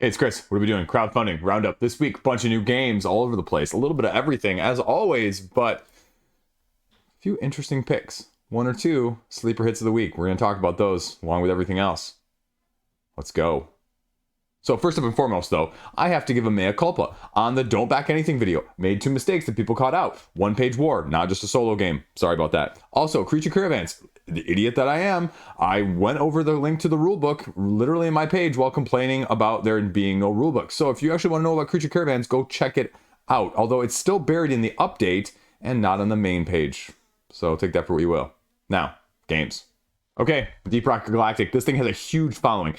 Hey, it's Chris. What are we doing? Crowdfunding roundup this week. Bunch of new games all over the place. A little bit of everything, as always, but a few interesting picks. One or two sleeper hits of the week. We're going to talk about those along with everything else. Let's go. So first up and foremost, though, I have to give a mea culpa on the Don't Back Anything video. Made two mistakes that people caught out. One-page war, not just a solo game. Sorry about that. Also, Creature Caravans. The idiot that I am, I went over the link to the rulebook literally in my page while complaining about there being no rulebook. So if you actually want to know about Creature Caravans, go check it out. Although it's still buried in the update and not on the main page. So take that for what you will. Now, games. Okay, Deep Rock Galactic. This thing has a huge following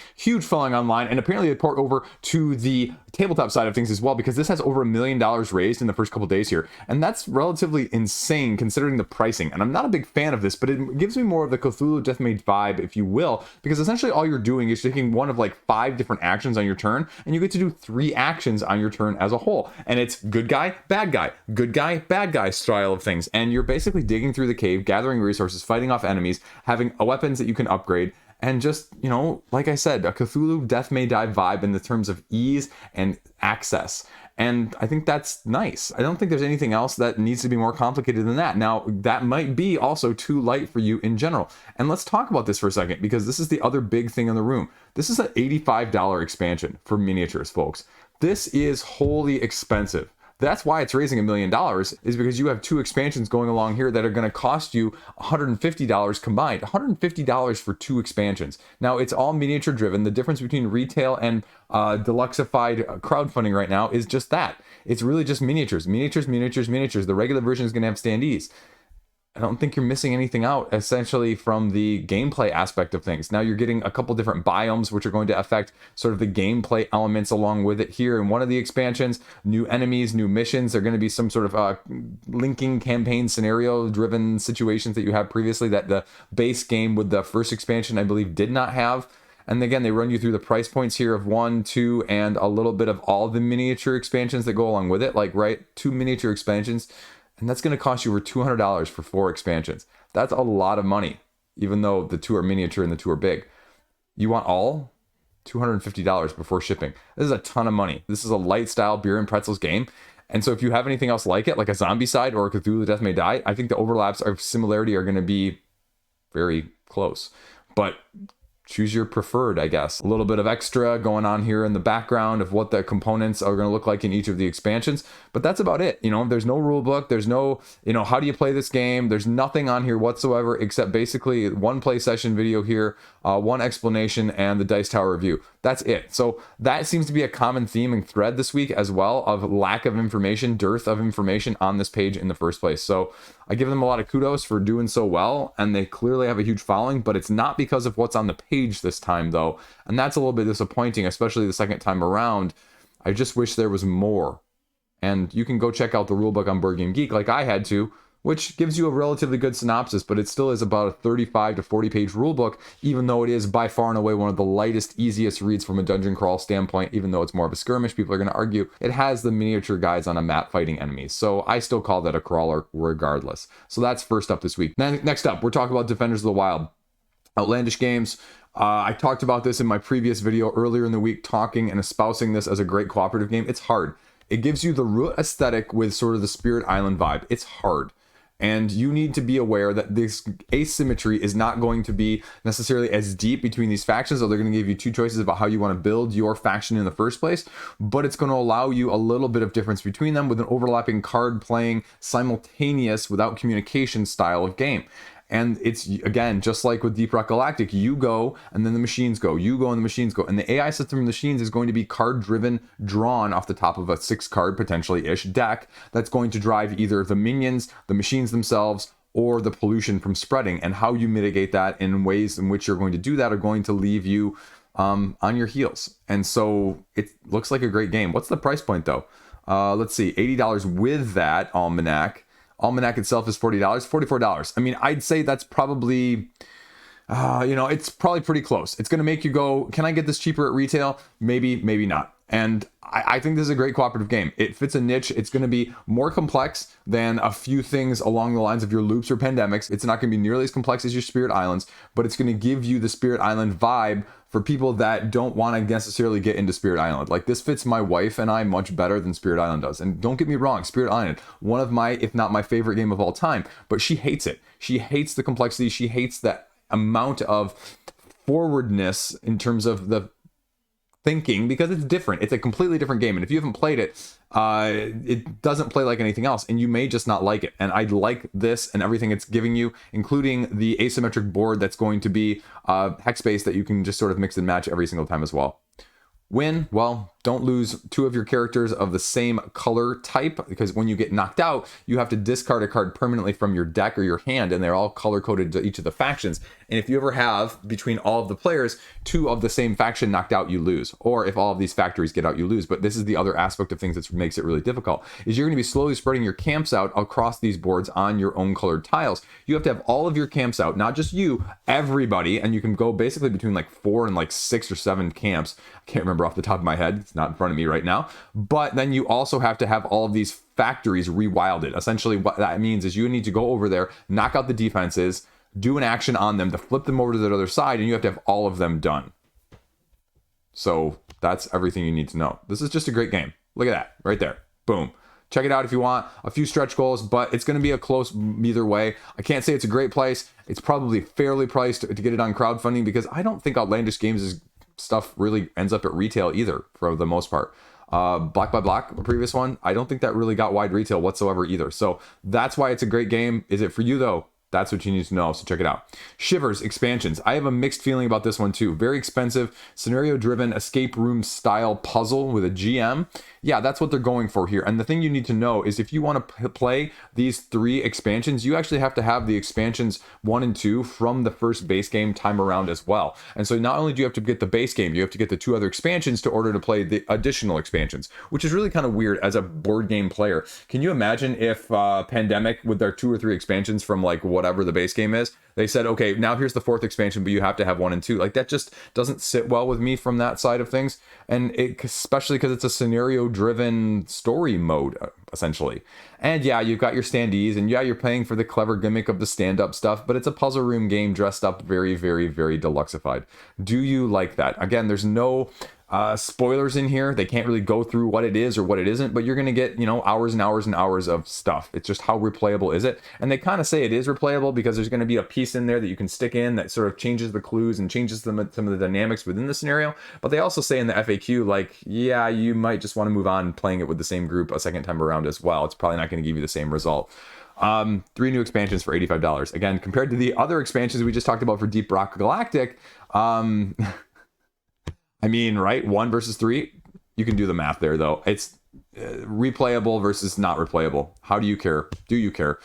online, and apparently they port over to the tabletop side of things as well, because this has over $1 million raised in the first couple days here, and that's relatively insane considering the pricing. And I'm not a big fan of this, but it gives me more of the Cthulhu Deathmage vibe, if you will, because essentially all you're doing is taking one of like 5 different actions on your turn, and you get to do 3 actions on your turn as a whole. And it's good guy, bad guy, good guy, bad guy style of things. And you're basically digging through the cave, gathering resources, fighting off enemies, having a weapons that you can upgrade, and just, you know, like I said, a Cthulhu Death May Die vibe in the terms of ease and access. And I think that's nice. I don't think there's anything else that needs to be more complicated than that. Now, that might be also too light for you in general. And let's talk about this for a second, because this is the other big thing in the room. This is an $85 expansion for miniatures, folks. This is wholly expensive. That's why it's raising $1 million, is because you have 2 expansions going along here that are going to cost you $150 combined. $150 for 2 expansions. Now, it's all miniature driven. The difference between retail and deluxeified crowdfunding right now is just that. It's really just miniatures. Miniatures. The regular version is going to have standees. I don't think you're missing anything out essentially from the gameplay aspect of things. Now you're getting a couple different biomes which are going to affect sort of the gameplay elements along with it here in one of the expansions. New enemies, new missions. They're going to be some sort of linking campaign scenario driven situations that you have previously that the base game with the first expansion I believe did not have. And again, they run you through the price points here of 1, 2, and a little bit of all the miniature expansions that go along with it. Like, right, 2 miniature expansions. And that's going to cost you over $200 for 4 expansions. That's a lot of money, even though the 2 are miniature and the 2 are big. You want all? $250 before shipping. This is a ton of money. This is a light style beer and pretzels game. And so if you have anything else like it, like a zombie side or a Cthulhu Death May Die, I think the overlaps of similarity are going to be very close. But choose your preferred, I guess. A little bit of extra going on here in the background of what the components are going to look like in each of the expansions. But that's about it. You know, there's no rule book. There's no, you know, how do you play this game? There's nothing on here whatsoever except basically one play session video here, one explanation, and the Dice Tower review. That's it. So that seems to be a common theme and thread this week as well, of lack of information, dearth of information on this page in the first place. So I give them a lot of kudos for doing so well, and they clearly have a huge following, but it's not because of what's on the page this time, though. And that's a little bit disappointing, especially the second time around. I just wish there was more. And you can go check out the rulebook on Board Game Geek like I had to, which gives you a relatively good synopsis, but it still is about a 35 to 40 page rulebook, even though it is by far and away one of the lightest, easiest reads from a dungeon crawl standpoint, even though it's more of a skirmish. People are going to argue it has the miniature guides on a map fighting enemies. So I still call that a crawler regardless. So that's first up this week. Next up, we're talking about Defenders of the Wild. Outlandish games. I talked about this in my previous video earlier in the week, talking and espousing this as a great cooperative game. It's hard. It gives you the root aesthetic with sort of the Spirit Island vibe. It's hard. And you need to be aware that this asymmetry is not going to be necessarily as deep between these factions, or they're going to give you 2 choices about how you want to build your faction in the first place, but it's going to allow you a little bit of difference between them with an overlapping card playing simultaneous without communication style of game. And it's, again, just like with Deep Rock Galactic, you go and then the machines go, you go and the machines go. And the AI system of the machines is going to be card driven, drawn off the top of a 6 card potentially ish deck that's going to drive either the minions, the machines themselves, or the pollution from spreading. And how you mitigate that in ways in which you're going to do that are going to leave you on your heels. And so it looks like a great game. What's the price point though? Let's see, $80 with that almanac. Almanac itself is $40, $44. I mean, I'd say that's probably, it's probably pretty close. It's going to make you go, can I get this cheaper at retail? Maybe, maybe not. And I think this is a great cooperative game. It fits a niche. It's going to be more complex than a few things along the lines of your loops or pandemics. It's not going to be nearly as complex as your Spirit Islands, but it's going to give you the Spirit Island vibe for people that don't want to necessarily get into Spirit Island. Like, this fits my wife and I much better than Spirit Island does. And don't get me wrong, Spirit Island, one of my, if not my favorite game of all time, but she hates it. She hates the complexity. She hates that amount of forwardness in terms of the thinking, because it's different. It's a completely different game. And if you haven't played it, it doesn't play like anything else, and you may just not like it. And I like this and everything it's giving you, including the asymmetric board that's going to be hex-based that you can just sort of mix and match every single time as well. Win, well, don't lose two of your characters of the same color type, because when you get knocked out, you have to discard a card permanently from your deck or your hand, and they're all color-coded to each of the factions. And if you ever have, between all of the players, two of the same faction knocked out, you lose. Or if all of these factories get out, you lose. But this is the other aspect of things that makes it really difficult, is you're going to be slowly spreading your camps out across these boards on your own colored tiles. You have to have all of your camps out, not just you, everybody, and you can go basically between like 4 and like 6 or 7 camps. I can't remember off the top of my head. It's not in front of me right now. But then you also have to have all of these factories rewilded. Essentially, what that means is you need to go over there, knock out the defenses, do an action on them to flip them over to the other side, and you have to have all of them done. So that's everything you need to know. This is just a great game. Look at that right there. Boom. Check it out if you want. A few stretch goals, but it's going to be a close either way. I can't say it's a great price. It's probably fairly priced to get it on crowdfunding, because I don't think Outlandish Games' stuff really ends up at retail either, for the most part. Black by Black, the previous one, I don't think that really got wide retail whatsoever either. So that's why it's a great game. Is it for you though? That's what you need to know, so check it out. Shivers Expansions. I have a mixed feeling about this one too. Very expensive, scenario-driven, escape room style puzzle with a GM. Yeah, that's what they're going for here. And the thing you need to know is if you want to play these 3 expansions, you actually have to have the expansions 1 and 2 from the first base game time around as well. And so not only do you have to get the base game, you have to get the 2 other expansions to order to play the additional expansions, which is really kind of weird as a board game player. Can you imagine if Pandemic, with their 2 or 3 expansions from like whatever the base game is, they said, okay, now here's the 4th expansion, but you have to have 1 and 2. Like, that just doesn't sit well with me from that side of things. And especially because it's a scenario-driven story mode, essentially. And yeah, you've got your standees, and yeah, you're paying for the clever gimmick of the stand-up stuff, but it's a puzzle room game dressed up very, very, very deluxified. Do you like that? Again, there's no spoilers in here. They can't really go through what it is or what it isn't, but you're going to get, hours and hours and hours of stuff. It's just how replayable is it? And they kind of say it is replayable because there's going to be a piece in there that you can stick in that sort of changes the clues and changes some of the dynamics within the scenario. But they also say in the FAQ, like, yeah, you might just want to move on playing it with the same group a second time around as well. It's probably not going to give you the same result. 3 new expansions for $85. Again, compared to the other expansions we just talked about for Deep Rock Galactic, I mean, right? 1 versus 3, you can do the math there, though. It's replayable versus not replayable. How do you care? Do you care?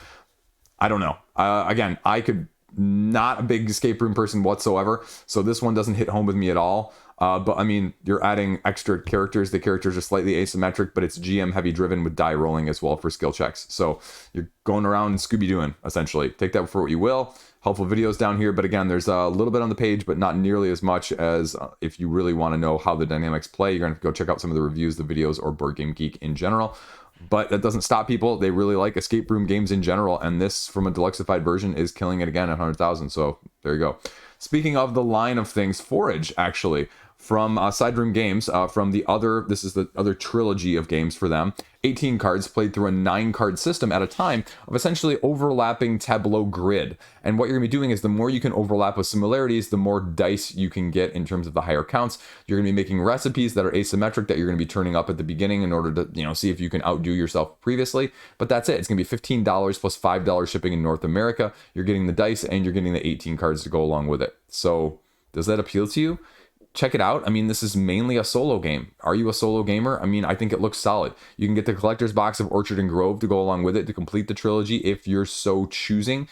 I don't know. Again, I could not a big escape room person whatsoever, so this one doesn't hit home with me at all. But I mean, you're adding extra characters. The characters are slightly asymmetric, but it's GM heavy driven with die rolling as well for skill checks. So you're going around and Scooby-Dooing, essentially. Take that for what you will. Helpful videos down here, but again, there's a little bit on the page, but not nearly as much as if you really want to know how the dynamics play. You're going to have to go check out some of the reviews, the videos, or Board Game Geek in general. But that doesn't stop people. They really like escape room games in general, and this, from a deluxified version, is killing it again at 100,000. So there you go. Speaking of the line of things, Forage, actually, from Side Room Games, from the other, this is the other trilogy of games for them. 18 cards played through a 9-card system at a time of essentially overlapping tableau grid. And what you're going to be doing is the more you can overlap with similarities, the more dice you can get in terms of the higher counts. You're going to be making recipes that are asymmetric that you're going to be turning up at the beginning in order to, see if you can outdo yourself previously. But that's it. It's going to be $15 plus $5 shipping in North America. You're getting the dice and you're getting the 18 cards to go along with it. So does that appeal to you? Check it out. I mean, this is mainly a solo game. Are you a solo gamer? I mean, I think it looks solid. You can get the collector's box of Orchard and Grove to go along with it to complete the trilogy if you're so choosing.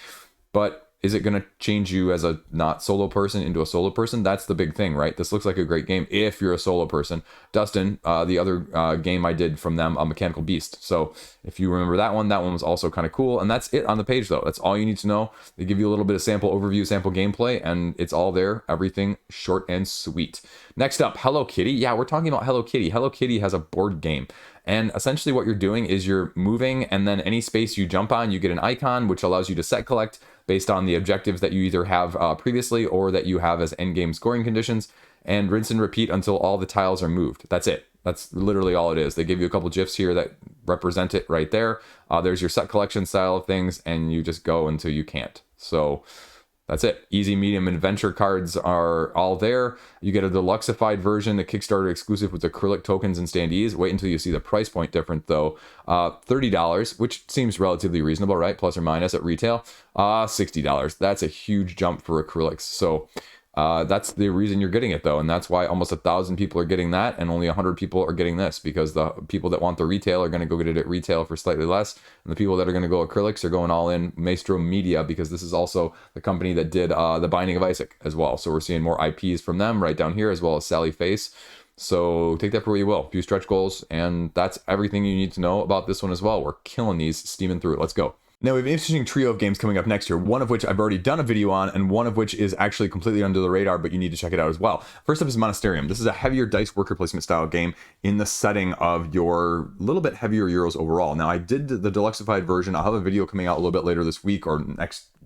But is it going to change you as a not solo person into a solo person? That's the big thing, right? This looks like a great game if you're a solo person. Dustin, the other game I did from them, a Mechanical Beast. So if you remember that one was also kind of cool. And that's it on the page, though. That's all you need to know. They give you a little bit of sample overview, sample gameplay, and it's all there. Everything short and sweet. Next up, Hello Kitty. Yeah, we're talking about Hello Kitty. Hello Kitty has a board game. And essentially what you're doing is you're moving, and then any space you jump on, you get an icon, which allows you to set collect based on the objectives that you either have previously or that you have as endgame scoring conditions, and rinse and repeat until all the tiles are moved. That's it. That's literally all it is. They give you a couple GIFs here that represent it right there. There's your set collection style of things, and you just go until you can't. So that's it. Easy, medium, and adventure cards are all there. You get a deluxeified version, the Kickstarter exclusive with acrylic tokens and standees. Wait until you see the price point different, though. $30, which seems relatively reasonable, right? Plus or minus at retail. $60. That's a huge jump for acrylics. So that's the reason you're getting it, though, and that's why almost 1,000 people are getting that, and only 100 people are getting this, because the people that want the retail are going to go get it at retail for slightly less, and the people that are going to go acrylics are going all in Maestro Media, because this is also the company that did The Binding of Isaac as well. So we're seeing more IPs from them right down here, as well as Sally Face. So take that for what you will. A few stretch goals, and that's everything you need to know about this one as well. We're killing these, steaming through it. Let's go. Now, we have an interesting trio of games coming up next year, one of which I've already done a video on, and one of which is actually completely under the radar, but you need to check it out as well. First up is Monasterium. This is a heavier dice worker placement style game in the setting of your little bit heavier Euros overall. Now, I did the deluxeified version. I'll have a video coming out a little bit later this week, or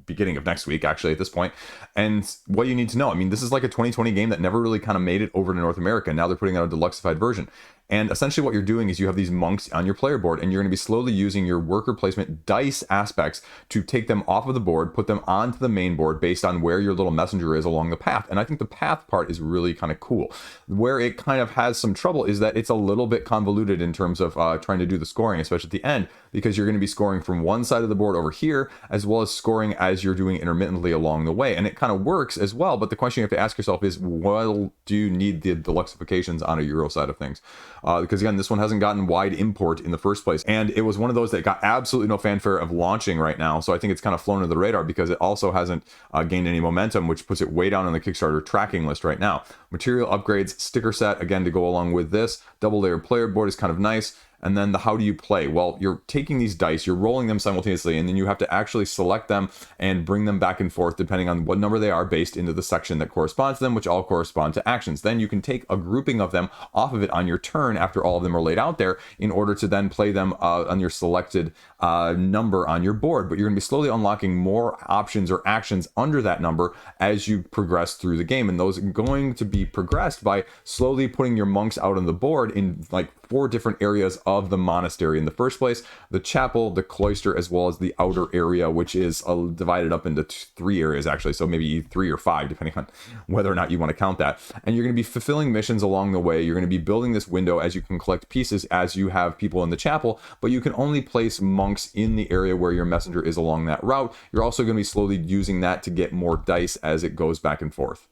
beginning of next week, actually, at this point. And what you need to know, I mean, this is like a 2020 game that never really kind of made it over to North America. Now they're putting out a deluxeified version. And essentially what you're doing is you have these monks on your player board, and you're going to be slowly using your worker placement dice aspects to take them off of the board, put them onto the main board based on where your little messenger is along the path. And I think the path part is really kind of cool. Where it kind of has some trouble is that it's a little bit convoluted in terms of trying to do the scoring, especially at the end, because you're going to be scoring from one side of the board over here, as well as scoring as you're doing intermittently along the way. And it kind of works as well, but the question you have to ask yourself is, well, do you need the deluxeifications on a Euro side of things? Because again, this one hasn't gotten wide import in the first place, and it was one of those that got absolutely no fanfare of launching right now. So I think it's kind of flown under the radar because it also hasn't gained any momentum, which puts it way down on the Kickstarter tracking list right now. Material upgrades, sticker set, again, to go along with this. Double layered player board is kind of nice. And then the how do you play? Well, you're taking these dice, you're rolling them simultaneously, and then you have to actually select them and bring them back and forth depending on what number they are based into the section that corresponds to them, which all correspond to actions. Then you can take a grouping of them off of it on your turn after all of them are laid out there in order to then play them on your selected number on your board. But you're going to be slowly unlocking more options or actions under that number as you progress through the game. And those are going to be progressed by slowly putting your monks out on the board in like 4 different areas of the monastery. In the first place, the chapel, the cloister, as well as the outer area, which is divided up into 3 areas actually, so maybe 3 or 5 depending on whether or not you want to count that. And you're going to be fulfilling missions along the way. You're going to be building this window as you can collect pieces as you have people in the chapel, but you can only place monks in the area where your messenger is along that route. You're also going to be slowly using that to get more dice as it goes back and forth.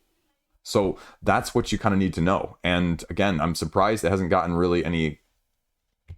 So that's what you kind of need to know. And again, I'm surprised it hasn't gotten really any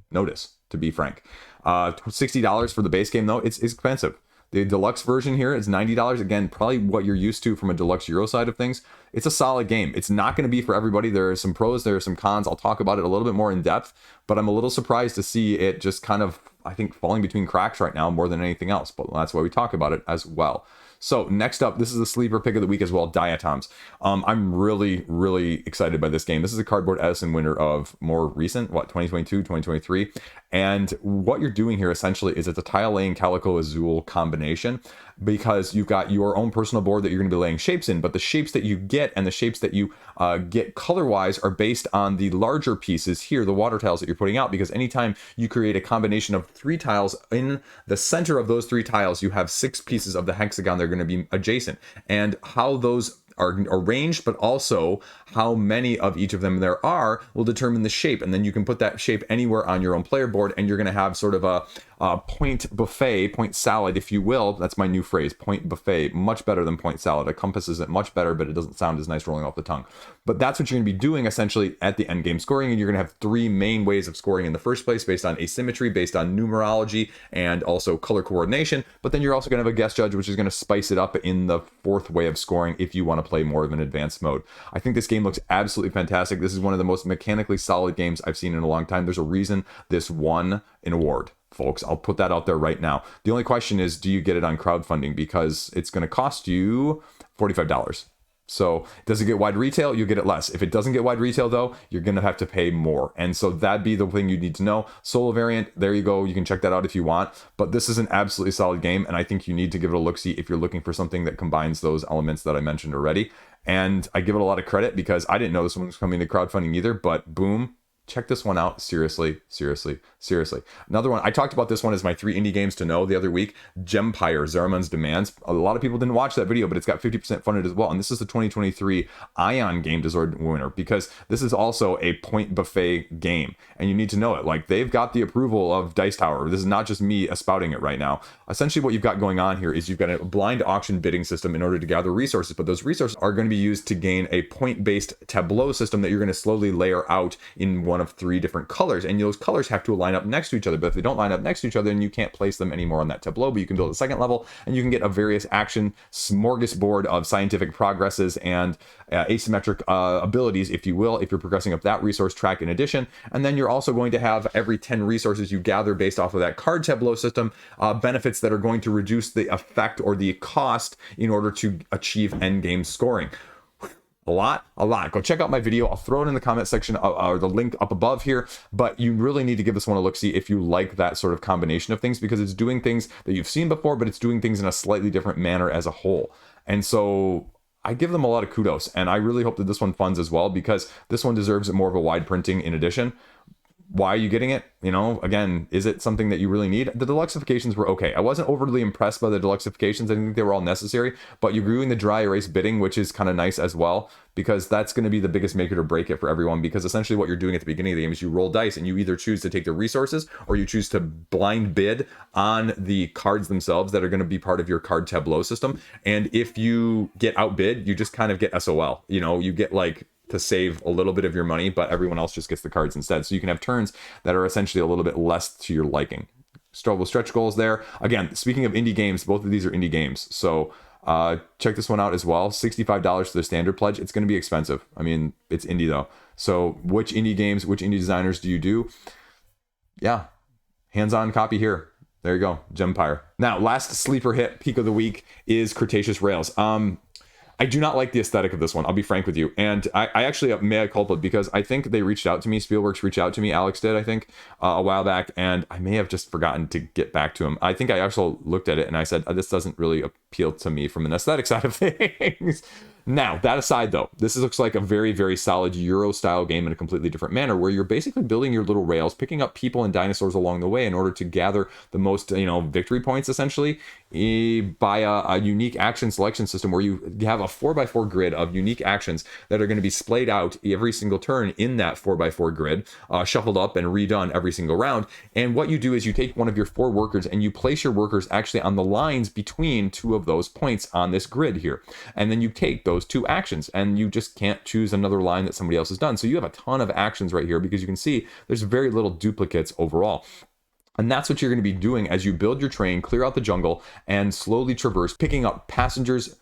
notice, to be frank. $60 for the base game, though, it's expensive. The deluxe version here is $90. Again, probably what you're used to from a deluxe Euro side of things. It's a solid game. It's not going to be for everybody. There are some pros, there are some cons. I'll talk about it a little bit more in depth, but I'm a little surprised to see it just kind of, I think, falling between cracks right now more than anything else. But that's why we talk about it as well. So next up, this is the sleeper pick of the week as well, Diatoms. I'm really, really excited by this game. This is a Cardboard Edison winner of more recent, 2022, 2023. And what you're doing here essentially is it's a tile laying Calico Azul combination, because you've got your own personal board that you're going to be laying shapes in, but the shapes that you get and the shapes that you get color-wise are based on the larger pieces here, the water tiles that you're putting out, because anytime you create a combination of 3 tiles, in the center of those 3 tiles, you have 6 pieces of the hexagon that are going to be adjacent. And how those are arranged, but also how many of each of them there are will determine the shape. And then you can put that shape anywhere on your own player board, and you're going to have sort of point buffet, point salad, if you will. That's my new phrase, point buffet. Much better than point salad. It encompasses it much better, but it doesn't sound as nice rolling off the tongue. But that's what you're going to be doing essentially at the end game scoring, and you're going to have three main ways of scoring in the first place, based on asymmetry, based on numerology, and also color coordination. But then you're also going to have a guest judge, which is going to spice it up in the fourth way of scoring if you want to play more of an advanced mode. I think this game looks absolutely fantastic. This is one of the most mechanically solid games I've seen in a long time. There's a reason this won an award, folks. I'll put that out there right now. The only question is, do you get it on crowdfunding? Because it's going to cost you $45. So does it get wide retail? You get it less. If it doesn't get wide retail though, you're going to have to pay more. And so that'd be the thing you need to know. Solo variant, there you go. You can check that out if you want. But this is an absolutely solid game, and I think you need to give it a look-see if you're looking for something that combines those elements that I mentioned already. And I give it a lot of credit because I didn't know this one was coming to crowdfunding either, but boom. Check this one out. Seriously. Another one, I talked about this one as my 3 indie games to know the other week. Gempire, Zarumunds Demands. A lot of people didn't watch that video, but it's got 50% funded as well. And this is the 2023 Ion Game Design winner, because this is also a point buffet game. And you need to know it. Like, they've got the approval of Dice Tower. This is not just me espouting it right now. Essentially what you've got going on here is you've got a blind auction bidding system in order to gather resources, but those resources are going to be used to gain a point-based tableau system that you're going to slowly layer out in one of 3 different colors, and those colors have to line up next to each other. But if they don't line up next to each other, then you can't place them anymore on that tableau. But you can build a second level, and you can get a various action smorgasbord of scientific progresses and asymmetric abilities, if you will, if you're progressing up that resource track in addition. And then you're also going to have every 10 resources you gather based off of that card tableau system, benefits that are going to reduce the effect or the cost in order to achieve end game scoring. A lot. Go check out my video. I'll throw it in the comment section or the link up above here. But you really need to give this one a look-see if you like that sort of combination of things, because it's doing things that you've seen before, but it's doing things in a slightly different manner as a whole. And so I give them a lot of kudos, and I really hope that this one funds as well, because this one deserves more of a wide printing in addition. Why are you getting it? You know, again, is it something that you really need? The deluxifications were okay. I wasn't overly impressed by the deluxifications. I think they were all necessary, but you're doing the dry erase bidding, which is kind of nice as well, because that's going to be the biggest make it or break it for everyone. Because essentially what you're doing at the beginning of the game is you roll dice, and you either choose to take the resources or you choose to blind bid on the cards themselves that are going to be part of your card tableau system. And if you get outbid, you just kind of get SOL. You know, you get like to save a little bit of your money, but everyone else just gets the cards instead. So you can have turns that are essentially a little bit less to your liking. Struggle stretch goals there. Again, speaking of indie games, both of these are indie games. So check this one out as well. $65 for the standard pledge. It's going to be expensive. I mean, it's indie though. So which indie games, which indie designers do you do? Yeah, hands-on copy here. There you go, Gempire. Now, last sleeper hit peak of the week is Cretaceous Rails. I do not like the aesthetic of this one. I'll be frank with you. And I actually have Mea Cupla, because I think they reached out to me. Spielworks reached out to me. Alex did, I think, a while back. And I may have just forgotten to get back to him. I think I also looked at it and I said, this doesn't really appeal to me from an aesthetic side of things. Now, that aside, though, this looks like a very, very solid Euro-style game in a completely different manner, where you're basically building your little rails, picking up people and dinosaurs along the way in order to gather the most, victory points, essentially, by a unique action selection system where you have a 4x4 grid of unique actions that are going to be splayed out every single turn in that 4x4 grid, shuffled up and redone every single round. And what you do is you take one of your 4 workers and you place your workers actually on the lines between 2 of those points on this grid here. And then you take those 2 actions, and you just can't choose another line that somebody else has done. So you have a ton of actions right here, because you can see there's very little duplicates overall. And that's what you're going to be doing as you build your train, clear out the jungle, and slowly traverse, picking up passengers,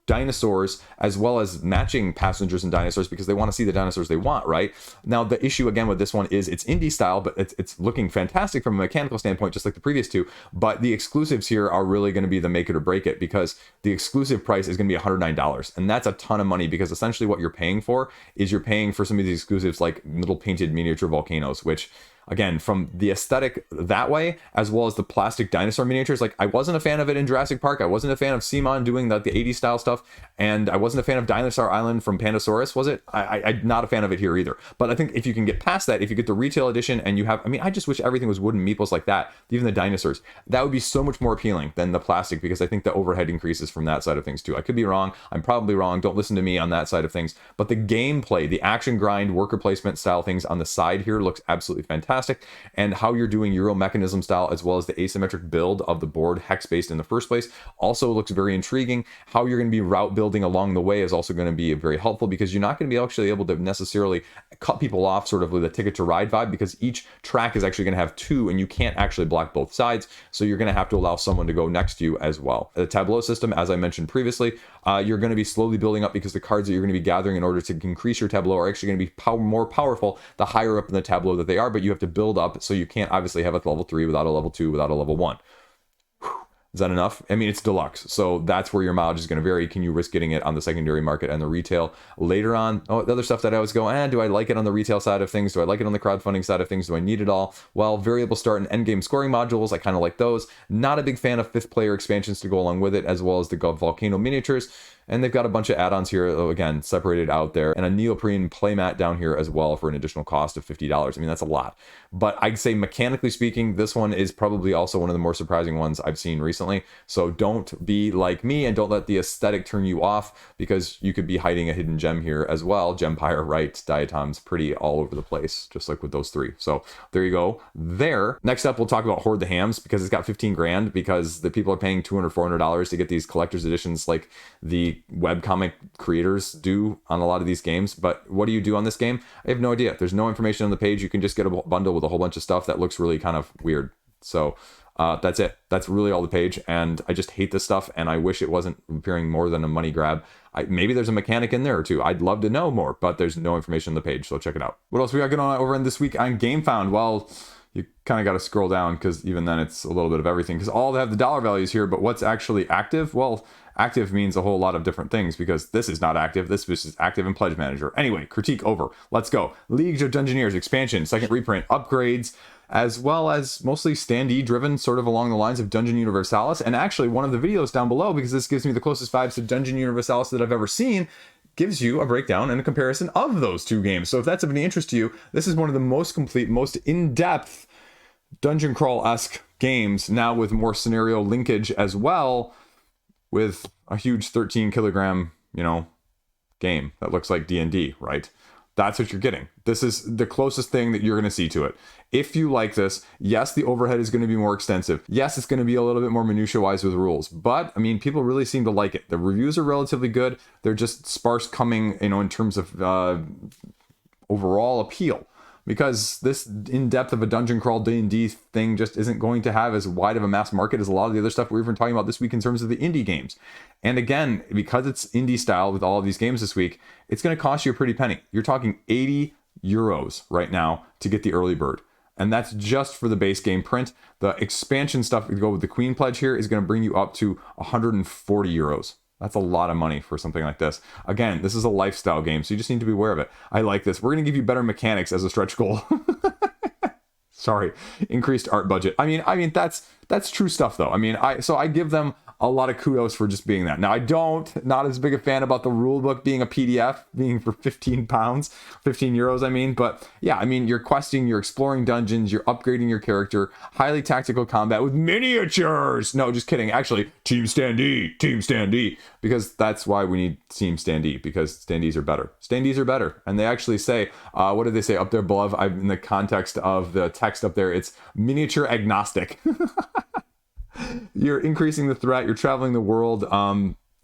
dinosaurs, as well as matching passengers and dinosaurs, because they want to see the dinosaurs they want, right? Now, the issue again with this one is it's indie style, but it's looking fantastic from a mechanical standpoint, just like the previous 2. But the exclusives here are really going to be the make it or break it, because the exclusive price is going to be $109. And that's a ton of money, because essentially what you're paying for is you're paying for some of these exclusives like little painted miniature volcanoes, which, again, from the aesthetic that way, as well as the plastic dinosaur miniatures, like I wasn't a fan of it in Jurassic Park. I wasn't a fan of Simon doing the 80s style stuff. And I wasn't a fan of Dinosaur Island from Pandasaurus, was it? I'm not a fan of it here either. But I think if you can get past that, if you get the retail edition and you have, I just wish everything was wooden meeples like that, even the dinosaurs, that would be so much more appealing than the plastic, because I think the overhead increases from that side of things too. I could be wrong. I'm probably wrong. Don't listen to me on that side of things. But the gameplay, the action grind, worker placement style things on the side here looks absolutely fantastic. fantastic. And how you're doing Euro mechanism style as well as the asymmetric build of the board, hex-based in the first place, also looks very intriguing. How you're going to be route building along the way is also going to be very helpful, because you're not going to be actually able to necessarily cut people off sort of with a ticket to ride vibe, because each track is actually going to have two and you can't actually block both sides. So you're going to have to allow someone to go next to you as well. The tableau system, as I mentioned previously, you're going to be slowly building up, because the cards that you're going to be gathering in order to increase your tableau are actually going to be more powerful the higher up in the tableau that they are, but you have to build up, so you can't obviously have a level 3 without a level 2 without a level 1. Is that enough? I mean, it's deluxe, so that's where your mileage is going to vary. Can you risk getting it on the secondary market and the retail later on? Oh, the other stuff that I always go, do I like it on the retail side of things? Do I like it on the crowdfunding side of things? Do I need it all? Well, variable start and endgame scoring modules, I kind of like those. Not a big fan of 5th player expansions to go along with it, as well as the volcano miniatures. And they've got a bunch of add-ons here, again, separated out there, and a neoprene playmat down here as well for an additional cost of $50. I mean, that's a lot. But I'd say mechanically speaking, this one is probably also one of the more surprising ones I've seen recently. So don't be like me and don't let the aesthetic turn you off, because you could be hiding a hidden gem here as well. Gempire, right? Diatoms, pretty all over the place, just like with those three. So there you go there. Next up, we'll talk about Hoard the Hams, because it's got 15 grand, because the people are paying $200, $400 to get these collector's editions like the webcomic creators do on a lot of these games. But what do you do on this game? I have no idea. There's no information on the page. You can just get a bundle with a whole bunch of stuff that looks really kind of weird. So that's it. That's really all the page, and I just hate this stuff, and I wish it wasn't appearing more than a money grab. Maybe there's a mechanic in there or two. I'd love to know more, but there's no information on the page, so check it out. What else we got going on over in this week on GameFound? Well, you kind of got to scroll down, because even then it's a little bit of everything, because all they have the dollar values here, but what's actually active? Well, active means a whole lot of different things, because this is not active. This is active in Pledge Manager. Anyway, critique over. Let's go. Liege of Dungeoneers expansion, second reprint, upgrades, as well as mostly standee driven, sort of along the lines of Dungeon Universalis. And actually, one of the videos down below, because this gives me the closest vibes to Dungeon Universalis that I've ever seen, gives you a breakdown and a comparison of those two games. So if that's of any interest to you, this is one of the most complete, most in-depth dungeon crawl-esque games, now with more scenario linkage as well, with a huge 13 kilogram, game that looks like D&D, right? That's what you're getting. This is the closest thing that you're going to see to it. If you like this, yes, the overhead is going to be more extensive. Yes, it's going to be a little bit more minutia-wise with rules. But, I mean, people really seem to like it. The reviews are relatively good. They're just sparse coming, in terms of overall appeal. Because this in-depth of a dungeon crawl D&D thing just isn't going to have as wide of a mass market as a lot of the other stuff we're even talking about this week in terms of the indie games. And again, because it's indie style with all of these games this week, it's going to cost you a pretty penny. You're talking €80 right now to get the early bird. And that's just for the base game print. The expansion stuff to go with the Queen Pledge here is going to bring you up to €140. That's a lot of money for something like this. Again, this is a lifestyle game, so you just need to be aware of it. I like this. We're going to give you better mechanics as a stretch goal. Sorry, increased art budget. I mean that's true stuff though. I give them a lot of kudos for just being that. Now not as big a fan about the rule book being a PDF, being for €15, €15, but yeah, you're questing, you're exploring dungeons, you're upgrading your character, highly tactical combat with miniatures. No, just kidding. Actually, team standee, because that's why we need team standee, because standees are better. Standees are better. And they actually say, what did they say up there above? In the context of the text up there, it's miniature agnostic. You're increasing the threat, you're traveling the world.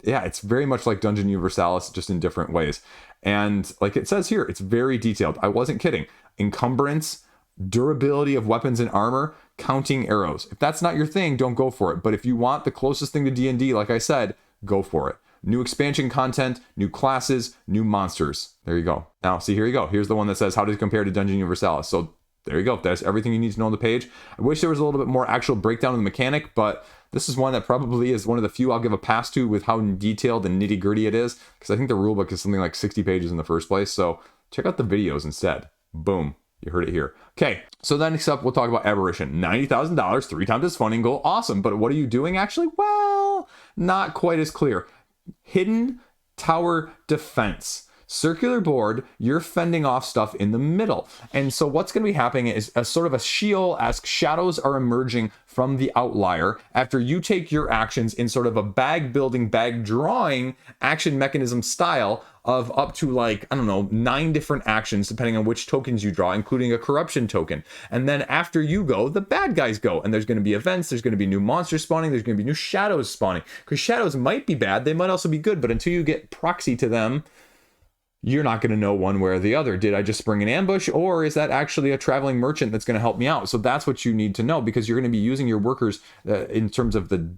It's very much like Dungeon Universalis, just in different ways. And like it says here, it's very detailed. I wasn't kidding. Encumbrance, durability of weapons and armor, counting arrows. If that's not your thing, don't go for it. But if you want the closest thing to D&D, like I said, go for it. New expansion content, new classes, new monsters. There you go. Now, see, here you go. Here's the one that says, how does it compare to Dungeon Universalis? So there you go. That's everything you need to know on the page. I wish there was a little bit more actual breakdown of the mechanic, but this is one that probably is one of the few I'll give a pass to with how detailed and nitty gritty it is, because I think the rulebook is something like 60 pages in the first place. So check out the videos instead. Boom. You heard it here. Okay, so then next up, we'll talk about Aberration. $90,000, 3 times its funding goal. Awesome. But what are you doing actually? Well, not quite as clear. Hidden tower defense. Circular board, you're fending off stuff in the middle. And so what's going to be happening is a sort of a Sheol-esque shadows are emerging from the outlier after you take your actions in sort of a bag building, bag drawing action mechanism style of up to like, I don't know, 9 different actions depending on which tokens you draw, including a corruption token. And then after you go, the bad guys go. And there's going to be events, there's going to be new monsters spawning, there's going to be new shadows spawning. Because shadows might be bad, they might also be good, but until you get proxy to them, you're not going to know one way or the other. Did I just spring an ambush, or is that actually a traveling merchant that's going to help me out? So that's what you need to know, because you're going to be using your workers in terms of the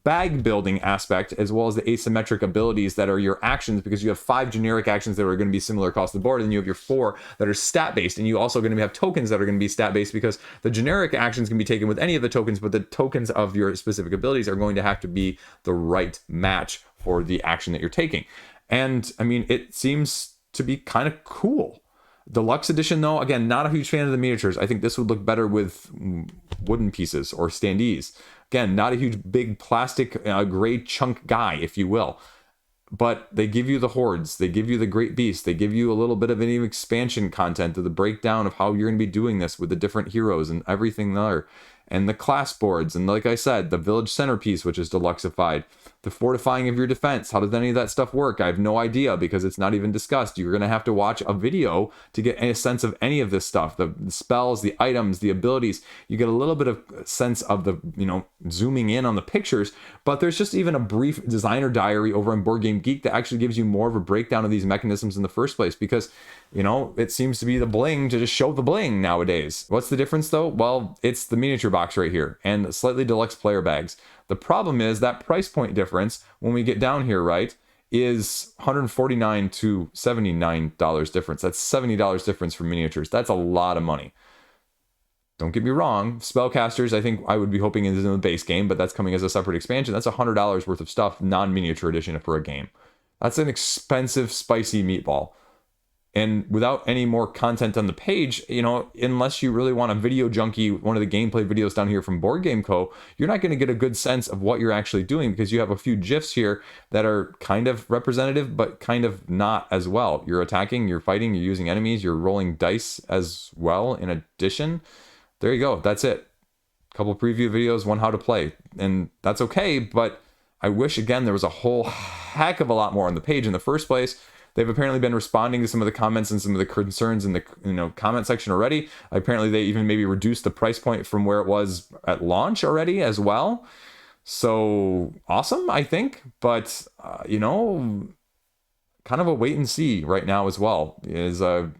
bag building aspect, as well as the asymmetric abilities that are your actions, because you have 5 generic actions that are going to be similar across the board, and you have your 4 that are stat based, and you also going to have tokens that are going to be stat based, because the generic actions can be taken with any of the tokens, but the tokens of your specific abilities are going to have to be the right match for the action that you're taking. And I mean, it seems to be kind of cool. Deluxe edition, though, again, not a huge fan of the miniatures. I think this would look better with wooden pieces or standees. Again, not a huge, big plastic gray chunk guy, if you will. But they give you the hordes, they give you the great beasts, they give you a little bit of any expansion content of the breakdown of how you're going to be doing this with the different heroes and everything there. And the class boards, and like I said, the village centerpiece, which is deluxeified, the fortifying of your defense. How does any of that stuff work? I have no idea, because it's not even discussed. You're going to have to watch a video to get a sense of any of this stuff. The spells, the items, the abilities. You get a little bit of sense of the, zooming in on the pictures, but there's just even a brief designer diary over on Board Game Geek that actually gives you more of a breakdown of these mechanisms in the first place, because it seems to be the bling to just show the bling nowadays. What's the difference though? Well, it's the miniature box right here and slightly deluxe player bags. The problem is that price point difference when we get down here, right, is $149 to $79 difference. That's $70 difference for miniatures. That's a lot of money. Don't get me wrong, Spellcasters, I think I would be hoping is in the base game, but that's coming as a separate expansion. That's $100 worth of stuff, non-miniature edition for a game. That's an expensive, spicy meatball. And without any more content on the page, unless you really want a video junkie, one of the gameplay videos down here from Board Game Co., you're not going to get a good sense of what you're actually doing, because you have a few GIFs here that are kind of representative, but kind of not as well. You're attacking, you're fighting, you're using enemies, you're rolling dice as well in addition. There you go. That's it. A couple preview videos, one how to play. And that's okay, but I wish, again, there was a whole heck of a lot more on the page in the first place. They've apparently been responding to some of the comments and some of the concerns in the comment section already. Apparently, they even maybe reduced the price point from where it was at launch already as well. So awesome, I think. But, kind of a wait and see right now as well. It is a,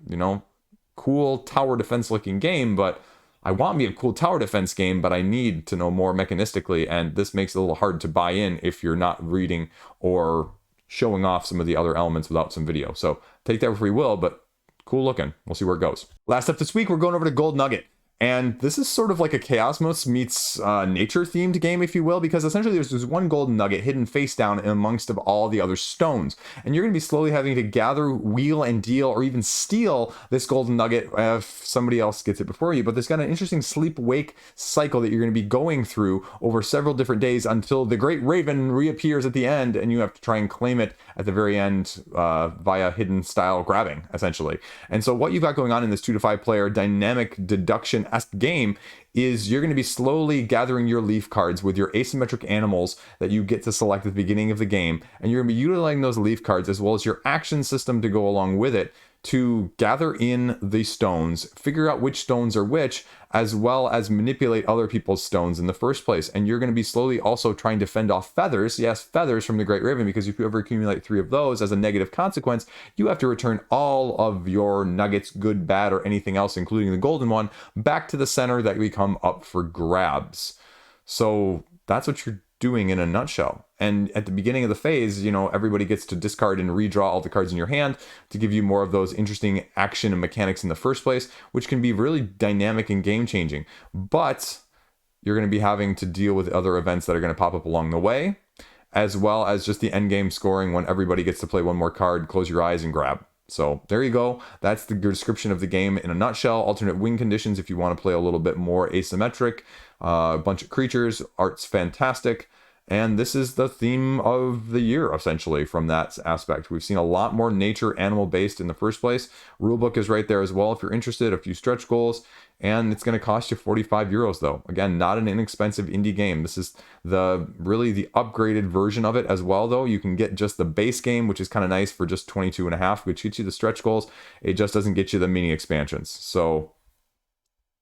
cool tower defense looking game, but I want me a cool tower defense game, but I need to know more mechanistically. And this makes it a little hard to buy in if you're not reading or showing off some of the other elements without some video. So take that for free will, but cool looking. We'll see where it goes. Last up this week, we're going over to Gold Nugget. And this is sort of like a Chaosmos meets nature-themed game, if you will, because essentially there's one golden nugget hidden face down amongst of all the other stones. And you're going to be slowly having to gather, wheel, and deal, or even steal this golden nugget if somebody else gets it before you. But there's got an interesting sleep-wake cycle that you're going to be going through over several different days until the Great Raven reappears at the end, and you have to try and claim it at the very end via hidden-style grabbing, essentially. And so what you've got going on in this 2 to 5 player dynamic deduction game is you're going to be slowly gathering your leaf cards with your asymmetric animals that you get to select at the beginning of the game, and you're going to be utilizing those leaf cards as well as your action system to go along with it to gather in the stones, figure out which stones are which, as well as manipulate other people's stones in the first place. And you're going to be slowly also trying to fend off feathers, yes, feathers from the Great Raven, because if you ever accumulate 3 of those as a negative consequence, you have to return all of your nuggets, good, bad, or anything else, including the golden one, back to the center that become up for grabs. So that's what you're doing in a nutshell. And at the beginning of the phase, everybody gets to discard and redraw all the cards in your hand to give you more of those interesting action and mechanics in the first place, which can be really dynamic and game changing. But you're going to be having to deal with other events that are going to pop up along the way, as well as just the end game scoring when everybody gets to play one more card, close your eyes and grab. So there you go. That's the description of the game in a nutshell. Alternate win conditions if you want to play a little bit more asymmetric. A bunch of creatures. Art's fantastic. And this is the theme of the year, essentially, from that aspect. We've seen a lot more nature animal based in the first place. Rulebook is right there as well if you're interested, a few stretch goals, and it's going to cost you 45 euros though. Again, not an inexpensive indie game. This is really the upgraded version of it as well though. You can get just the base game, which is kind of nice for just 22.5, which gets you the stretch goals. It just doesn't get you the mini expansions. So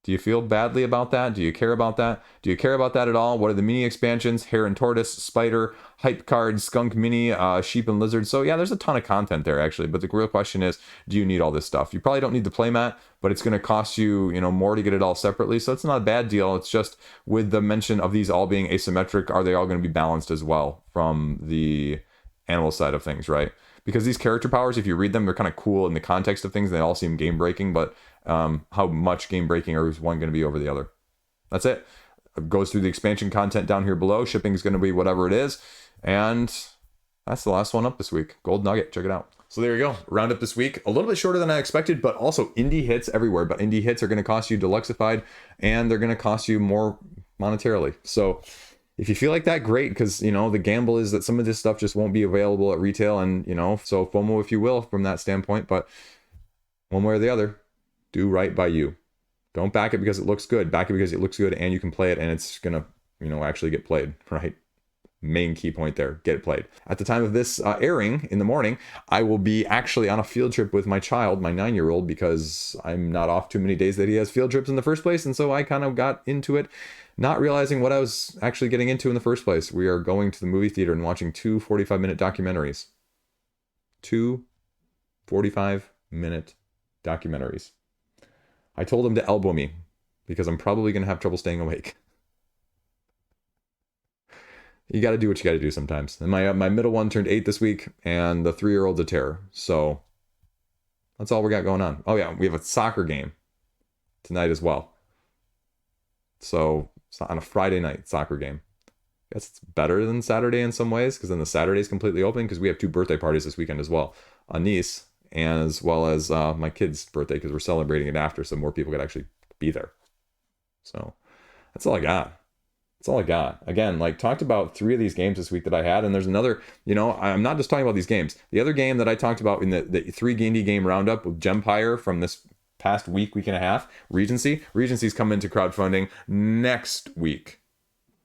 do you feel badly about that? Do you care about that? Do you care about that at all? What are the mini expansions? Hare and Tortoise, Spider, Hype Card, Skunk Mini, Sheep and Lizard. So yeah, there's a ton of content there actually. But the real question is, do you need all this stuff? You probably don't need the playmat, but it's going to cost you, more to get it all separately. So it's not a bad deal. It's just with the mention of these all being asymmetric, are they all going to be balanced as well from the animal side of things, right? Because these character powers, if you read them, they're kind of cool in the context of things. They all seem game breaking, but how much game breaking is one going to be over the other? That's it. It goes through the expansion content down here below. Shipping is going to be whatever it is. And that's the last one up this week. Gold Nugget. Check it out. So there you go. Roundup this week. A little bit shorter than I expected, but also indie hits everywhere. But indie hits are going to cost you deluxified, and they're going to cost you more monetarily. So if you feel like that, great, because, the gamble is that some of this stuff just won't be available at retail, and, so FOMO, if you will, from that standpoint. But one way or the other, do right by you. Don't back it because it looks good. Back it because it looks good and you can play it and it's going to, actually get played, right? Main key point there, get it played. At the time of this airing in the morning, I will be actually on a field trip with my child, my 9-year-old, because I'm not off too many days that he has field trips in the first place. And so I kind of got into it, not realizing what I was actually getting into in the first place. We are going to the movie theater and watching 2 45-minute documentaries. 2 45-minute documentaries. I told him to elbow me because I'm probably going to have trouble staying awake. You got to do what you got to do sometimes. And my middle one turned 8 this week, and the 3-year-old's a terror. So that's all we got going on. Oh yeah, we have a soccer game tonight as well. So it's on a Friday night soccer game. I guess it's better than Saturday in some ways, because then the Saturday's completely open, because we have 2 birthday parties this weekend as well. A niece, and as well as my kid's birthday, because we're celebrating it after, so more people could actually be there. So that's all I got. That's all I got. Again, talked about 3 of these games this week that I had, and there's another, I'm not just talking about these games. The other game that I talked about in the 3 indie game roundup with Gempire from this past week and a half, Regency's coming into crowdfunding next week.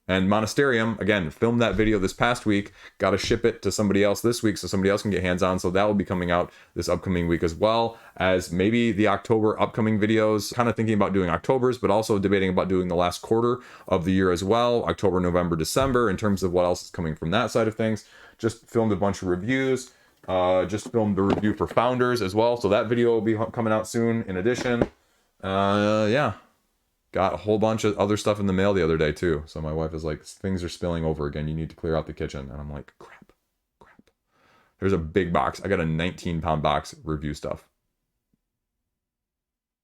And Monasterium, again, filmed that video this past week, got to ship it to somebody else this week so somebody else can get hands-on. So that will be coming out this upcoming week, as well as maybe the October upcoming videos. Kind of thinking about doing October's, but also debating about doing the last quarter of the year as well. October, November, December, in terms of what else is coming from that side of things. Just filmed a bunch of reviews. Just filmed the review for Founders as well. So that video will be coming out soon in addition. Yeah. Got a whole bunch of other stuff in the mail the other day too. So my wife is like, things are spilling over again. You need to clear out the kitchen. And I'm like, crap. There's a big box. I got a 19-pound box review stuff.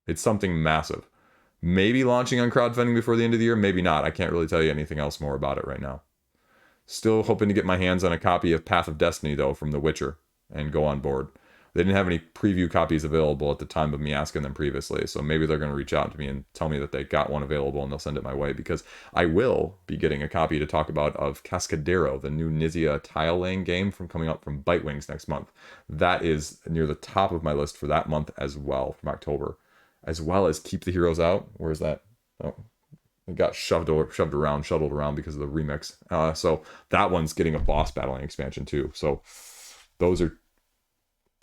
It's something massive. Maybe launching on crowdfunding before the end of the year. Maybe not. I can't really tell you anything else more about it right now. Still hoping to get my hands on a copy of Path of Destiny though from The Witcher and go on board. They didn't have any preview copies available at the time of me asking them previously, so maybe they're going to reach out to me and tell me that they got one available and they'll send it my way, because I will be getting a copy to talk about of Cascadero, the new Nizia tile laying game coming out from Bitewings next month. That is near the top of my list for that month as well, from October, as well as Keep the Heroes Out. Where's that? Oh, it got shuttled around because of the remix. So that one's getting a boss battling expansion too. So those are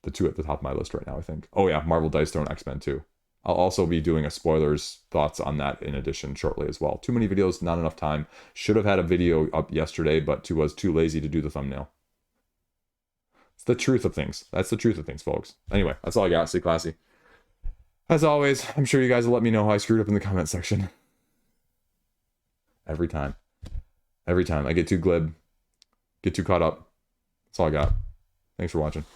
the 2 at the top of my list right now, I think. Oh yeah, Marvel Dice Throne X-Men 2. I'll also be doing a spoilers thoughts on that in addition shortly as well. Too many videos, not enough time. Should have had a video up yesterday, but was too lazy to do the thumbnail. It's the truth of things. That's the truth of things, folks. Anyway, that's all I got. Stay classy. As always, I'm sure you guys will let me know how I screwed up in the comment section. Every time. I get too glib. Get too caught up. That's all I got. Thanks for watching.